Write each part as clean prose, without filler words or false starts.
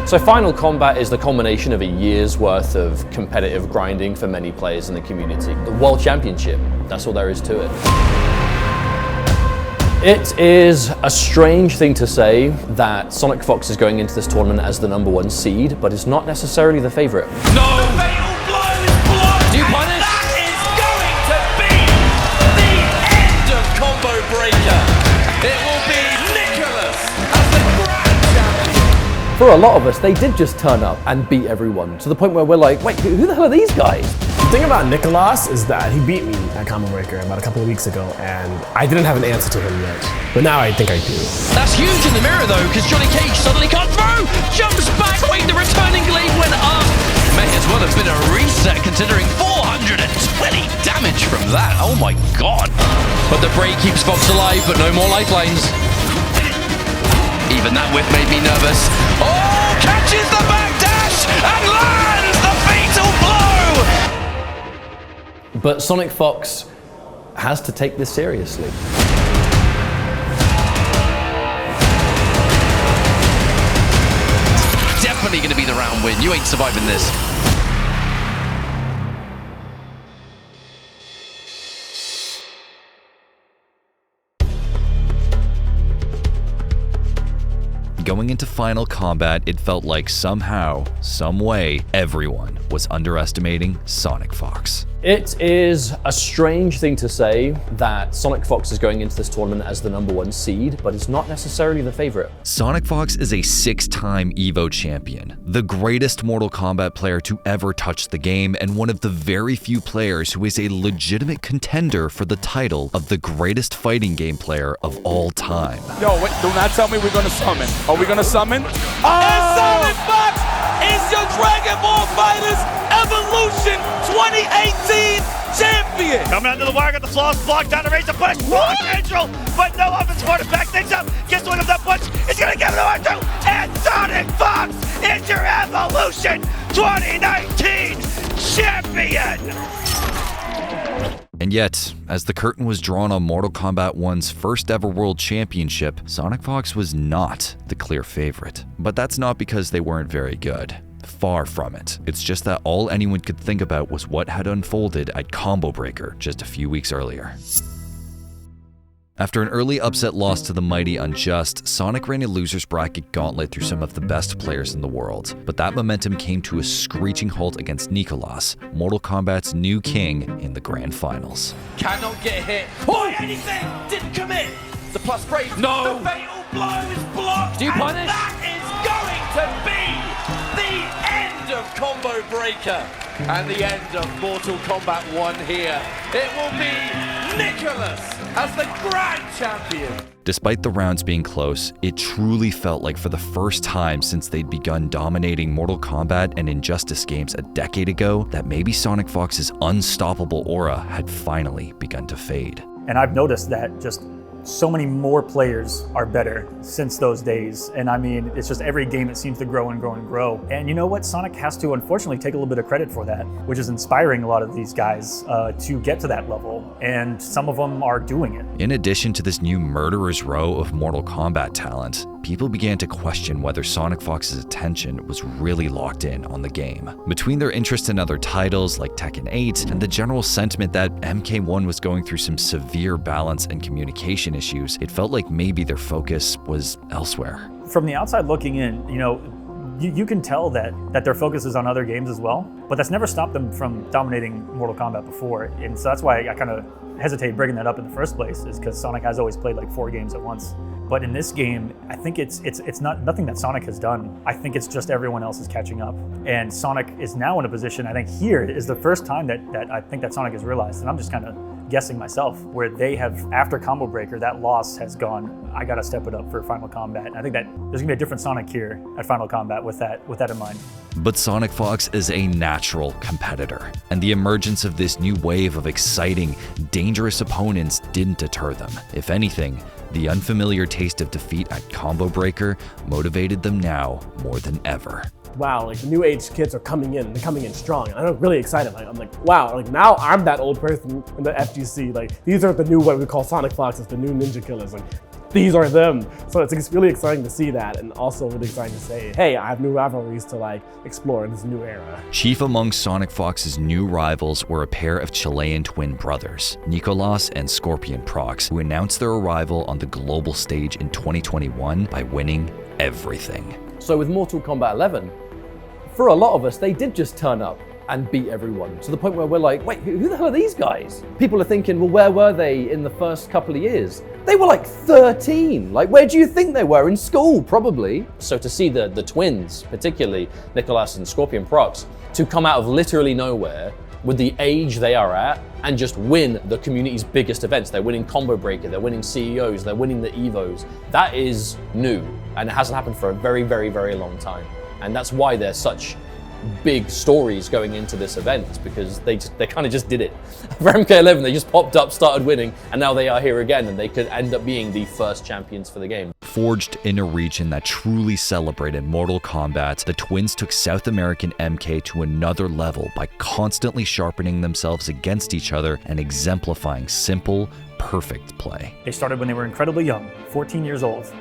So Final Kombat is the culmination of a year's worth of competitive grinding for many players in the community. The World Championship, that's all there is to it. It is a strange thing to say that SonicFox is going into this tournament as the #1 seed, but it's not necessarily the favorite. No! The fatal blow is blocked! Do you punish? That is going to be the end of Combo Breaker. It will be Nicholas as the grand champion. For a lot of us, they did just turn up and beat everyone, to the point where we're like, wait, who the hell are these guys? The thing about Nicholas is that he beat me at Combo Breaker about a couple of weeks ago, and I didn't have an answer to him yet. But now I think I do. That's huge in the mirror though, because Johnny Cage suddenly can't throw! Jumps back, wait, the returning blade went up! May as well have been a reset considering 420 damage from that, oh my god! But the break keeps Fox alive, but no more lifelines. Even that whip made me nervous. Oh, catches the backdash and lands the fatal blow! But SonicFox has to take this seriously. Definitely going to be the round win. You ain't surviving this. Going into Final Kombat, it felt like somehow, some way, everyone was underestimating SonicFox. It is a strange thing to say that SonicFox is going into this tournament as the #1 seed, but it's not necessarily the favorite. SonicFox is a 6-time Evo Champion, the greatest Mortal Kombat player to ever touch the game, and one of the very few players who is a legitimate contender for the title of the greatest fighting game player of all time. Yo, wait, do not tell me we're gonna summon. Are we gonna summon? Oh! And SonicFox is your Dragon Ball Fighters Evolution 2018 champion! Coming under the wire, got the flawless block down to raise the punch, block neutral, but no offense for to back things up. Gets one of that punch, it's gonna give it away too, and SonicFox is your Evolution 2019 champion! And yet, as the curtain was drawn on Mortal Kombat 1's first ever World Championship, SonicFox was not the clear favorite. But that's not because they weren't very good. Far from it. It's just that all anyone could think about was what had unfolded at Combo Breaker just a few weeks earlier. After an early upset loss to the mighty Unjust, Sonic ran a loser's bracket gauntlet through some of the best players in the world. But that momentum came to a screeching halt against Nicholas, Mortal Kombat's new king, in the grand finals. Cannot get hit. Boy, anything! Didn't commit! The plus brave. No! The fatal blow is blocked! Do you punish? That is going to be the end of Combo Breaker and the end of Mortal Kombat 1 here. It will be Nicholas as the grand champion. Despite the rounds being close, it truly felt like for the first time since they'd begun dominating Mortal Kombat and Injustice games a decade ago, that maybe SonicFox's unstoppable aura had finally begun to fade. And I've noticed that just so many more players are better since those days. And I mean, it's just every game it seems to grow and grow and grow. And you know what? Sonic has to unfortunately take a little bit of credit for that, which is inspiring a lot of these guys to get to that level. And some of them are doing it. In addition to this new murderer's row of Mortal Kombat talent, people began to question whether SonicFox's attention was really locked in on the game. Between their interest in other titles like Tekken 8 and the general sentiment that MK1 was going through some severe balance and communication issues, it felt like maybe their focus was elsewhere. From the outside looking in, you know, you can tell that their focus is on other games as well, but that's never stopped them from dominating Mortal Kombat before. And so that's why I kind of hesitate bringing that up in the first place, is because Sonic has always played like 4 games at once. But in this game, I think it's not nothing that Sonic has done. I think it's just everyone else is catching up. And Sonic is now in a position, I think here is the first time that I think that Sonic has realized, and I'm just kind of guessing myself, where they have, after Combo Breaker, that loss has gone, I gotta step it up for Final Kombat. And I think that there's gonna be a different Sonic here at Final Kombat with that in mind. But SonicFox is a natural competitor, and the emergence of this new wave of exciting, dangerous opponents didn't deter them. If anything, the unfamiliar taste of defeat at Combo Breaker motivated them now more than ever. Wow, like the new age kids are coming in, they're coming in strong. And I'm really excited. Like, I'm like, wow, like now I'm that old person in the FGC. Like, these are the new, what we call SonicFox, it's the new ninja killers. Like, these are them. So it's really exciting to see that, and also really exciting to say, hey, I have new rivalries to like explore in this new era. Chief among SonicFox's new rivals were a pair of Chilean twin brothers, Nicolas and Scorpion Prox, who announced their arrival on the global stage in 2021 by winning everything. So with Mortal Kombat 11, for a lot of us, they did just turn up and beat everyone, to the point where we're like, wait, who the hell are these guys? People are thinking, well, where were they in the first couple of years? They were like 13. Like, where do you think they were? In school, probably. So to see the twins, particularly Nicolas and Scorpion Prox, to come out of literally nowhere with the age they are at and just win the community's biggest events. They're winning Combo Breaker, they're winning CEOs, they're winning the Evos. That is new, and it hasn't happened for a very, very, very long time. And that's why they're such big stories going into this event, because they kind of just did it. For MK11, they just popped up, started winning, and now they are here again, and they could end up being the first champions for the game. Forged in a region that truly celebrated Mortal Kombat, the twins took South American MK to another level by constantly sharpening themselves against each other and exemplifying simple, perfect play. They started when they were incredibly young, 14 years old.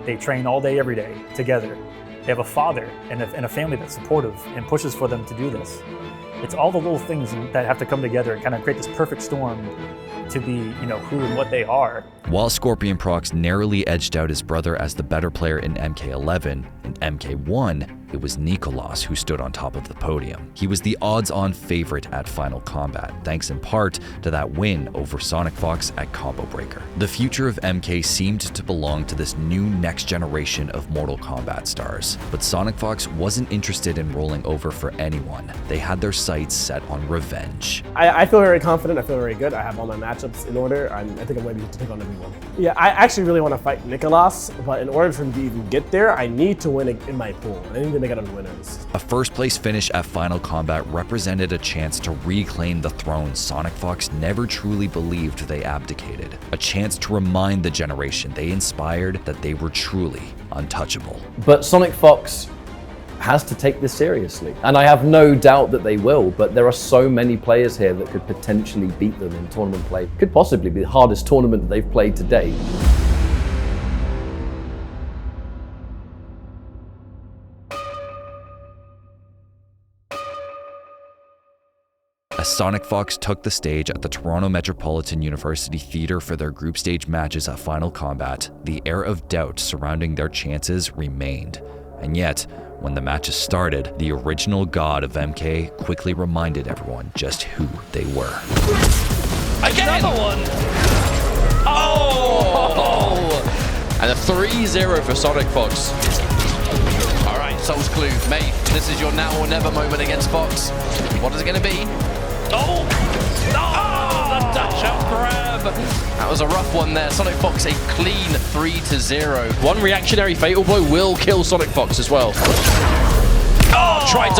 They train all day, every day, together. They have a father and a family that's supportive and pushes for them to do this. It's all the little things that have to come together and kind of create this perfect storm to be, who and what they are. While Scorpion Prox narrowly edged out his brother as the better player in MK11, in MK1, it was Nicolas who stood on top of the podium. He was the odds-on favorite at Final Kombat, thanks in part to that win over SonicFox at Combo Breaker. The future of MK seemed to belong to this new next generation of Mortal Kombat stars, but SonicFox wasn't interested in rolling over for anyone. They had their sights set on revenge. I feel very confident, I feel very good. I have all my matchups in order. I think I'm ready to take on everyone. Yeah, I actually really want to fight Nicolas, but in order for me to even get there, I need to win in my pool. I need to make it on winners. A first-place finish at Final Kombat represented a chance to reclaim the throne SonicFox never truly believed they abdicated. A chance to remind the generation they inspired that they were truly untouchable. But SonicFox has to take this seriously. And I have no doubt that they will, but there are so many players here that could potentially beat them in tournament play. Could possibly be the hardest tournament that they've played to date. As SonicFox took the stage at the Toronto Metropolitan University Theatre for their group stage matches at Final Kombat, the air of doubt surrounding their chances remained. And yet, when the matches started, the original god of MK quickly reminded everyone just who they were. Again! Another one! Oh! And a 3-0 for SonicFox. All right, Soul's Clue. Mate, this is your now or never moment against Fox. What is it going to be? Oh! Oh! The dash up grab! That was a rough one there. SonicFox a clean 3-0. One reactionary fatal blow will kill SonicFox as well. Oh, tried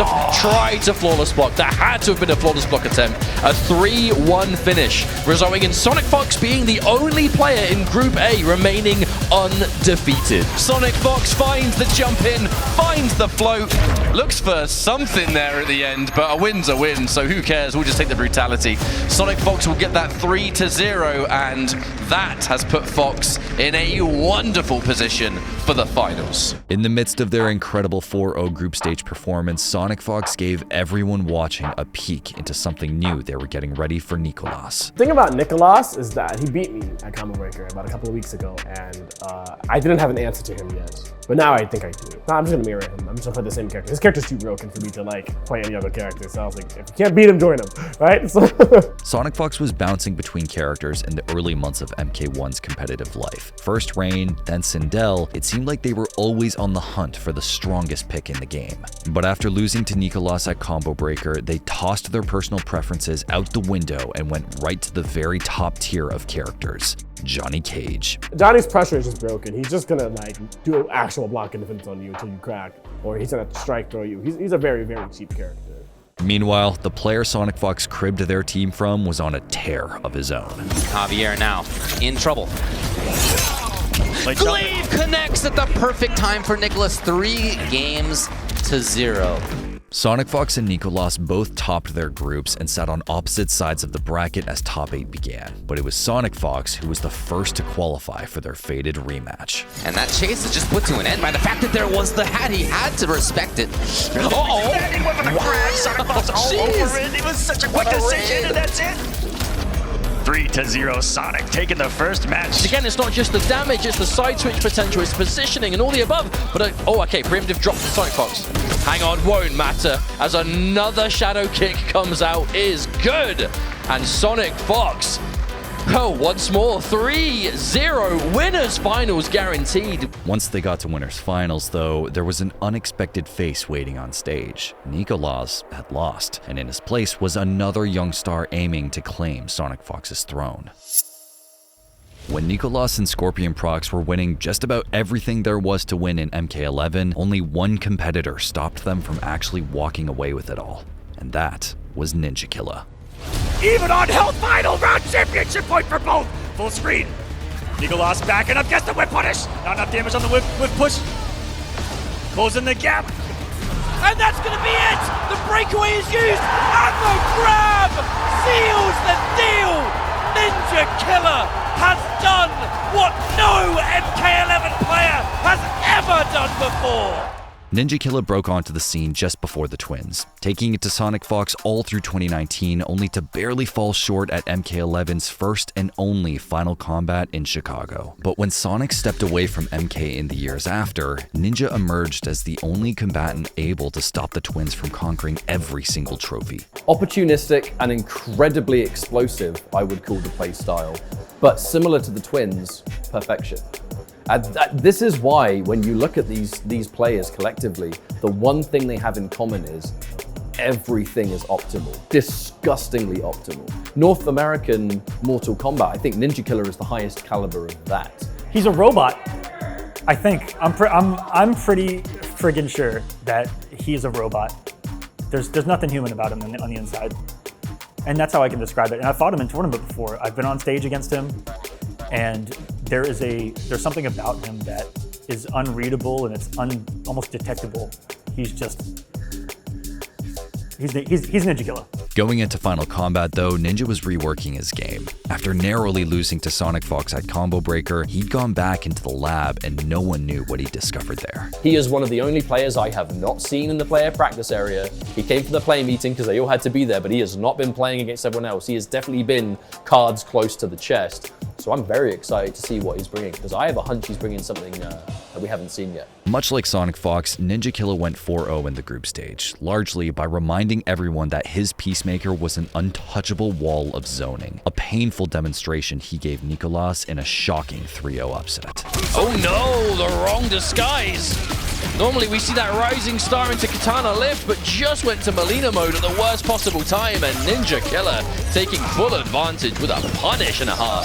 to flawless block. That had to have been a flawless block attempt. A 3-1 finish, resulting in SonicFox being the only player in Group A remaining undefeated. SonicFox finds the jump in, finds the float, looks for something there at the end, but a win's a win, so who cares? We'll just take the brutality. SonicFox will get that 3-0, and that has put Fox in a wonderful position for the finals. In the midst of their incredible 4-0 group stage performance, SonicFox gave everyone watching a peek into something new they were getting ready for Nicolas. The thing about Nicolas is that he beat me at Combo Breaker about a couple of weeks ago, and I didn't have an answer to him yet. But now I think I do. No, I'm just gonna mirror him. I'm just gonna play the same character. His character's too broken for me to play any other character. So I was like, if you can't beat him, join him, right? So SonicFox was bouncing between characters in the early months of MK1's competitive life. First Rain, then Sindel, it seemed like they were always on the hunt for the strongest pick in the game. But after losing to Nicolas at Combo Breaker, they tossed their personal preferences out the window and went right to the very top tier of characters, Johnny Cage. Johnny's pressure is just broken. He's just gonna do an actual block and defense on you until you crack, or he's gonna strike throw you. He's a very, very cheap character. Meanwhile, the player SonicFox cribbed their team from was on a tear of his own. Javier now in trouble. Glaive connects at the perfect time for Nicolas. 3-0. SonicFox and Nicolas both topped their groups and sat on opposite sides of the bracket as top 8 began, but it was SonicFox who was the first to qualify for their fated rematch. And that chase is just put to an end by the fact that there was the hat. He had to respect it. Uh-oh. He went for the grab. SonicFox all over it. It was such a quick decision, and that's it. 3-0 Sonic taking the first match. Again, it's not just the damage, it's the side switch potential, it's positioning and all the above. But oh, okay, preemptive drop from SonicFox. Hang on, won't matter, as another shadow kick comes out is good. And SonicFox, oh, once more, 3-0 winners finals guaranteed. Once they got to winners finals, though, there was an unexpected face waiting on stage. Nicolas had lost, and in his place was another young star aiming to claim SonicFox's throne. When Nicolas and Scorpion Prox were winning just about everything there was to win in MK11, only one competitor stopped them from actually walking away with it all, and that was Ninja Killa. Even on health, final round championship point for both. Full screen. Nicolas backing up, gets the whip punish. Not enough damage on the whip push. Closing the gap. And that's going to be it. The breakaway is used. And the grab seals the deal. Ninja Killa has done what no MK11 player has ever done before. Ninja Killa broke onto the scene just before the Twins, taking it to SonicFox all through 2019, only to barely fall short at MK11's first and only Final Kombat in Chicago. But when Sonic stepped away from MK in the years after, Ninja emerged as the only combatant able to stop the Twins from conquering every single trophy. Opportunistic and incredibly explosive, I would call the play style, but similar to the Twins, perfection. This is why when you look at these players collectively, the one thing they have in common is everything is optimal, disgustingly optimal. North American Mortal Kombat, I think Ninja Killa is the highest caliber of that. He's a robot, I think. I'm pretty friggin' sure that he's a robot. There's nothing human about him on the inside. And that's how I can describe it. And I've fought him in tournament before. I've been on stage against him, and there's something about him that is unreadable and it's almost detectable. He's Ninja Killa. Going into Final Kombat, though, Ninja was reworking his game. After narrowly losing to SonicFox at Combo Breaker, he'd gone back into the lab and no one knew what he discovered there. He is one of the only players I have not seen in the player practice area. He came for the play meeting because they all had to be there, but he has not been playing against everyone else. He has definitely been cards close to the chest. So I'm very excited to see what he's bringing, because I have a hunch he's bringing something that we haven't seen yet. Much like SonicFox, Ninja Killa went 4-0 in the group stage, largely by reminding everyone that his Peacemaker was an untouchable wall of zoning, a painful demonstration he gave Nicolas in a shocking 3-0 upset. Oh no, the wrong disguise! Normally we see that rising star into Katana lift, but just went to Molina mode at the worst possible time, and Ninja Killa taking full advantage with a punish and a half.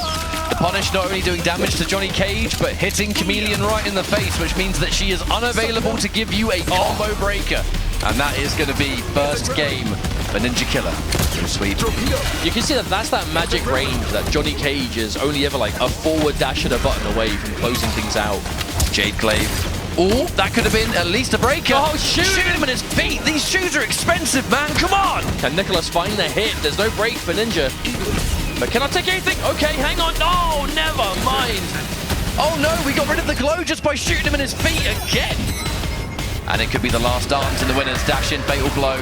The punish not only doing damage to Johnny Cage, but hitting Chameleon right in the face, which means that she is unavailable to give you a combo breaker. And that is going to be first game for Ninja Killa. Sweet. You can see that that's that magic range that Johnny Cage is only ever like a forward dash and a button away from closing things out. Jade Glaive. Oh, that could have been at least a breaker. Oh, shoot him in his feet. These shoes are expensive, man. Come on. Can Nicolas find the hit? There's no break for Ninja. But can I take anything? Okay, hang on. No, never mind. Oh no, we got rid of the glow just by shooting him in his feet again. And it could be the last dance in the winner's dash-in fatal blow.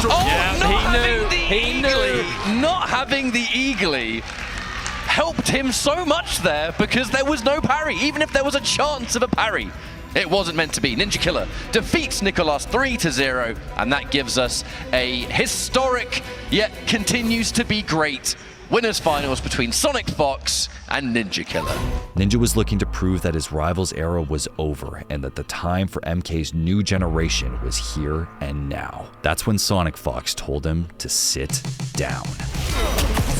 Oh, yeah, he knew. Not having the eagly helped him so much there because there was no parry, even if there was a chance of a parry. It wasn't meant to be. Ninja Killa defeats Nicolas 3-0, and that gives us a historic, yet continues to be great, winners finals between SonicFox and Ninja Killa. Ninja was looking to prove that his rival's era was over and that the time for MK's new generation was here and now. That's when SonicFox told him to sit down.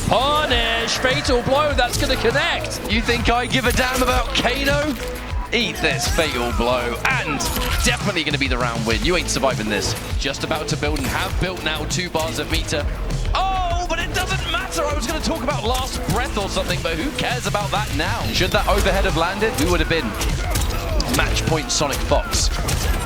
Punish! Fatal blow, that's gonna connect! You think I give a damn about Kano? Eat this fatal blow, and definitely gonna be the round win. You ain't surviving this. Just about to build and have built now 2 bars of meter. Oh, but it doesn't matter. I was gonna talk about last breath or something, but who cares about that now? Should that overhead have landed, we would have been match point SonicFox.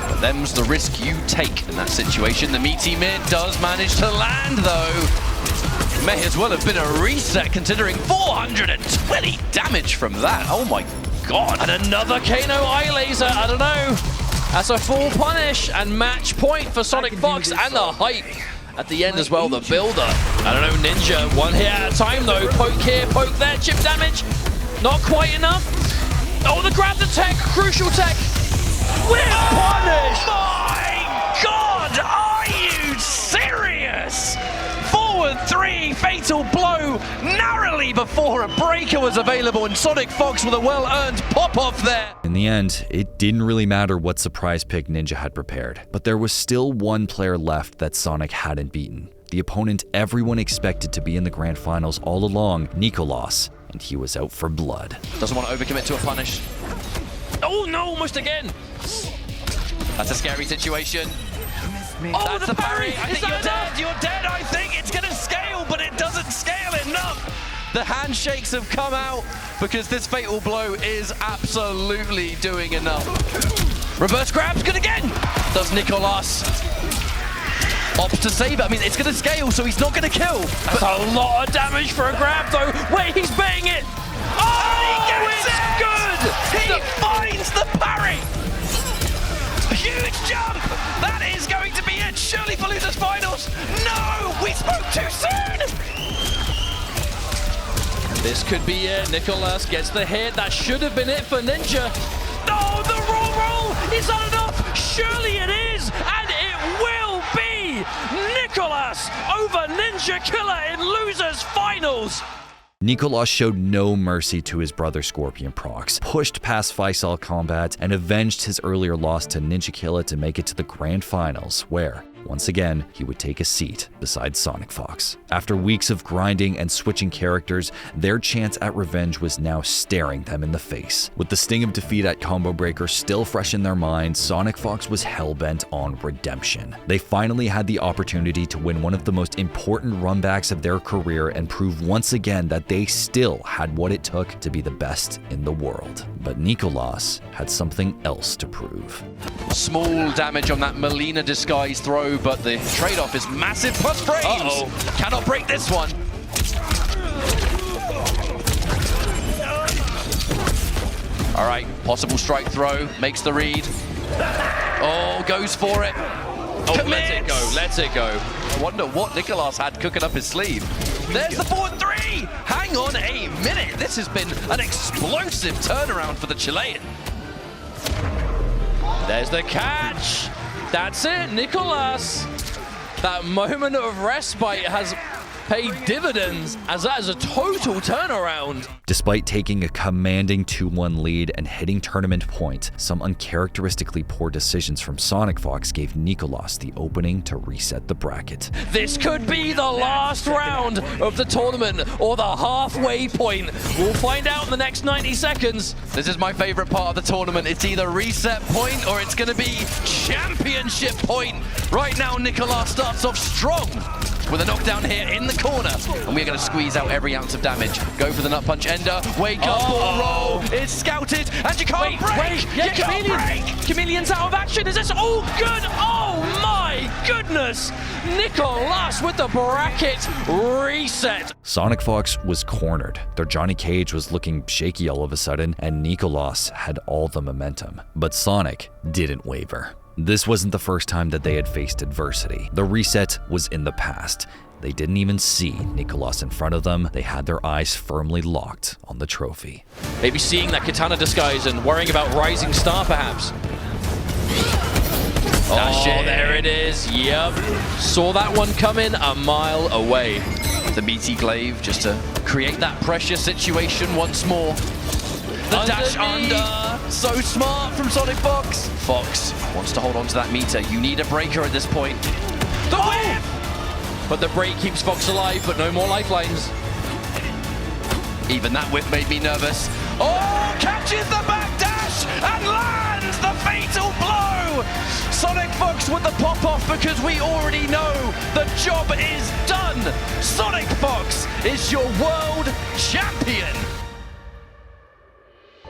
But them's the risk you take in that situation. The meaty mid does manage to land though. May as well have been a reset considering 420 damage from that. Oh my god. And another Kano eye laser, I don't know. That's a full punish and match point for SonicFox and the hype at the end as well, the builder. I don't know, Ninja, one hit at a time though. Poke here, poke there, chip damage. Not quite enough. Oh, the grab the tech, crucial tech. With punish! My god, are you serious? Forward 3, fatal blow, narrowly before a breaker was available, and SonicFox with a well-earned pop-off there. In the end, it didn't really matter what surprise pick Ninja had prepared, but there was still one player left that Sonic hadn't beaten. The opponent everyone expected to be in the grand finals all along, Nicolas, and he was out for blood. Doesn't want to overcommit to a punish. Oh no, almost again. That's a scary situation. Oh, that's the parry! I think you're dead, you're dead, I think! It's gonna scale, but it doesn't scale enough! The handshakes have come out because this fatal blow is absolutely doing enough. Reverse grab's good again! Does Nicolas. Opts to save it. I mean, it's gonna scale, so he's not gonna kill. That's a lot of damage for a grab, though. Wait, he's betting it! Oh, it's good! He finds the parry! Huge jump! That is going to be it, surely for losers finals. No, we spoke too soon. This could be it. Nicolas gets the hit. That should have been it for Ninja. Oh, the roll! Is that enough? Surely it is, and it will be Nicolas over Ninja Killer in losers finals. Nicolas showed no mercy to his brother Scorpion Prox, pushed past Final Kombat, and avenged his earlier loss to Ninja Killer to make it to the grand finals, where, once again, he would take a seat beside SonicFox. After weeks of grinding and switching characters, their chance at revenge was now staring them in the face. With the sting of defeat at Combo Breaker still fresh in their minds, SonicFox was hellbent on redemption. They finally had the opportunity to win one of the most important runbacks of their career and prove once again that they still had what it took to be the best in the world. But Nicolas had something else to prove. Small damage on that Melina disguise throw, but the trade-off is massive plus frames. Uh-oh. Cannot break this one. All right, possible strike throw, makes the read. Oh, goes for it. Oh, let it go, let it go. I wonder what Nicolas had cooking up his sleeve. There's the forward 3. Hang on a minute. This has been an explosive turnaround for the Chilean. There's the catch. That's it, Nicolas. That moment of respite has paid dividends, as that is a total turnaround. Despite taking a commanding 2-1 lead and hitting tournament point, some uncharacteristically poor decisions from SonicFox gave Nicolas the opening to reset the bracket. This could be the last round of the tournament, or the halfway point. We'll find out in the next 90 seconds. This is my favorite part of the tournament. It's either reset point or it's gonna be championship point. Right now, Nicolas starts off strong with a knockdown here in the corner, and we're going to squeeze out every ounce of damage. Go for the nut punch ender, wake up, ball roll, it's scouted, and you can't break! You can't break! Chameleon's out of action, is this all good? Oh my goodness! Nicolas with the bracket reset! SonicFox was cornered. Their Johnny Cage was looking shaky all of a sudden, and Nicolas had all the momentum. But Sonic didn't waver. This wasn't the first time that they had faced adversity. The reset was in the past. They didn't even see Nicolas in front of them. They had their eyes firmly locked on the trophy. Maybe seeing that katana disguise and worrying about Rising Star, perhaps. Oh, there it is. Yep. Saw that one coming a mile away. The meaty glaive just to create that pressure situation once more. The dash under. So smart from SonicFox. Fox wants to hold on to that meter. You need a breaker at this point. The whip! But the break keeps Fox alive, but no more lifelines. Even that whip made me nervous. Oh, catches the back dash and lands the fatal blow! SonicFox with the pop-off because we already know the job is done. SonicFox is your world champion.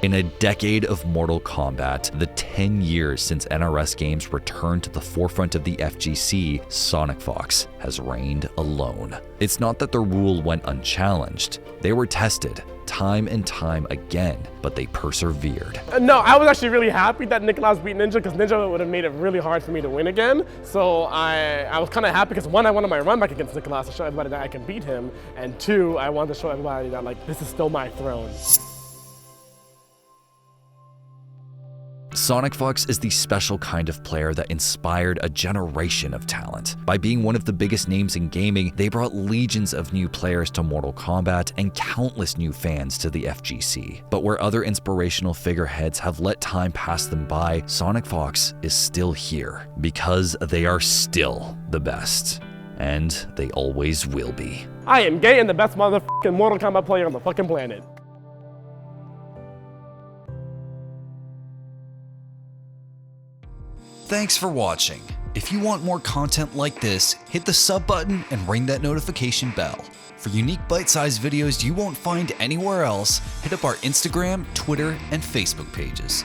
In a decade of Mortal Kombat, the 10 years since NRS games returned to the forefront of the FGC, SonicFox has reigned alone. It's not that their rule went unchallenged. They were tested time and time again, but they persevered. No, I was actually really happy that Nicolas beat Ninja because Ninja would have made it really hard for me to win again. So I was kind of happy because 1, I wanted my run back against Nicolas to show everybody that I can beat him, and 2, I wanted to show everybody that like this is still my throne. SonicFox is the special kind of player that inspired a generation of talent. By being one of the biggest names in gaming, they brought legions of new players to Mortal Kombat and countless new fans to the FGC. But where other inspirational figureheads have let time pass them by, SonicFox is still here because they are still the best. And they always will be. I am gay and the best motherfucking Mortal Kombat player on the fucking planet. Thanks for watching. If you want more content like this, hit the sub button and ring that notification bell. For unique bite-sized videos you won't find anywhere else, hit up our Instagram, Twitter, and Facebook pages.